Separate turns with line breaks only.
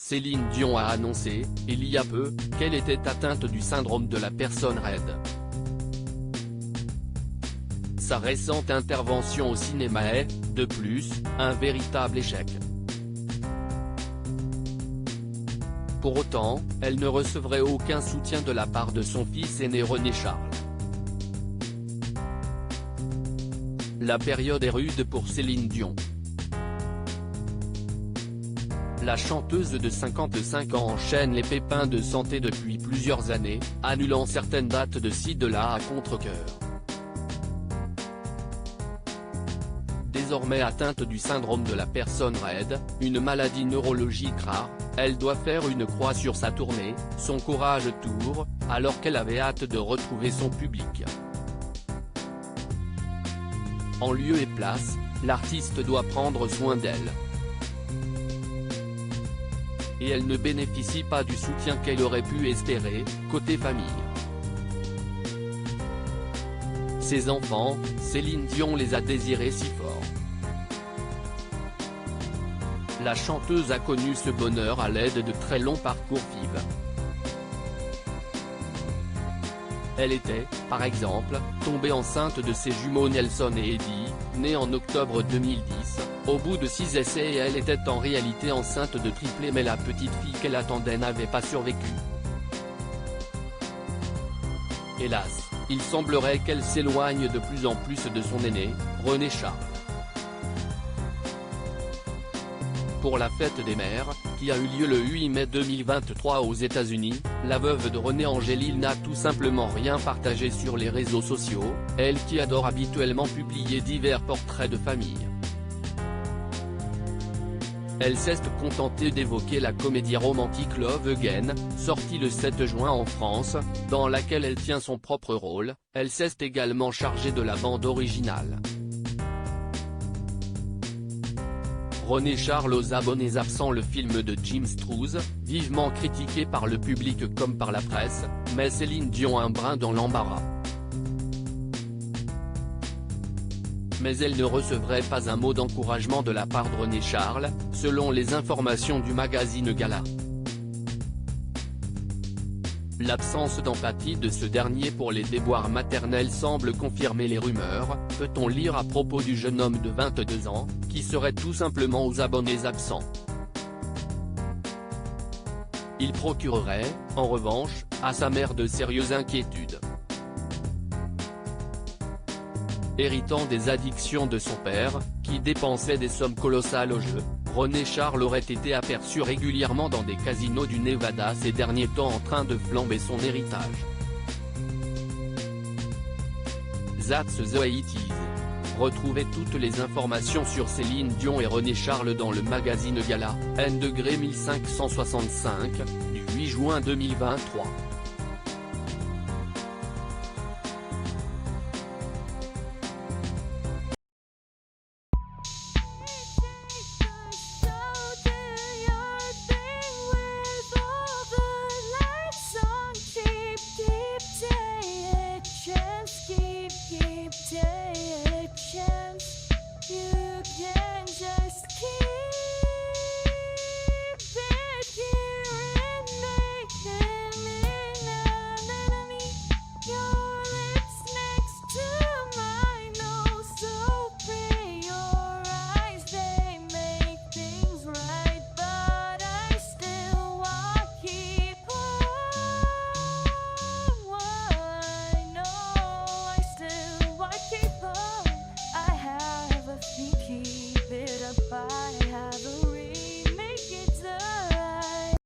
Céline Dion a annoncé, il y a peu, qu'elle était atteinte du syndrome de la personne raide. Sa récente intervention au cinéma est, de plus, un véritable échec. Pour autant, elle ne recevrait aucun soutien de la part de son fils aîné René Charles. La période est rude pour Céline Dion. La chanteuse de 55 ans enchaîne les pépins de santé depuis plusieurs années, annulant certaines dates de ci de là à contre-cœur. Désormais atteinte du syndrome de la personne raide, une maladie neurologique rare, elle doit faire une croix sur sa tournée, son courage tour, alors qu'elle avait hâte de retrouver son public. En lieu et place, l'artiste doit prendre soin d'elle. Et elle ne bénéficie pas du soutien qu'elle aurait pu espérer, côté famille. Ses enfants, Céline Dion les a désirés si fort. La chanteuse a connu ce bonheur à l'aide de très longs parcours FIV. Elle était, par exemple, tombée enceinte de ses jumeaux Nelson et Eddie, nés en octobre 2010, au bout de 6 essais et elle était en réalité enceinte de triplés mais la petite fille qu'elle attendait n'avait pas survécu. Hélas, il semblerait qu'elle s'éloigne de plus en plus de son aîné, René Charles. Pour la fête des mères, qui a eu lieu le 8 mai 2023 aux États-Unis, la veuve de René Angélil n'a tout simplement rien partagé sur les réseaux sociaux, elle qui adore habituellement publier divers portraits de famille. Elle s'est contentée d'évoquer la comédie romantique Love Again, sortie le 7 juin en France, dans laquelle elle tient son propre rôle. Elle s'est également chargée de la bande originale. René Charles aux abonnés absents. Le film de Jim Strouse, vivement critiqué par le public comme par la presse, met Céline Dion un brin dans l'embarras. Mais elle ne recevrait pas un mot d'encouragement de la part de René Charles, selon les informations du magazine Gala. L'absence d'empathie de ce dernier pour les déboires maternels semble confirmer les rumeurs, peut-on lire à propos du jeune homme de 22 ans, qui serait tout simplement aux abonnés absents. Il procurerait, en revanche, à sa mère de sérieuses inquiétudes. Héritant des addictions de son père, qui dépensait des sommes colossales au jeu, René Charles aurait été aperçu régulièrement dans des casinos du Nevada ces derniers temps en train de flamber son héritage. That's the it is. Retrouvez toutes les informations sur Céline Dion et René Charles dans le magazine Gala, n°1565, du 8 juin 2023.
Keep taking a chance. You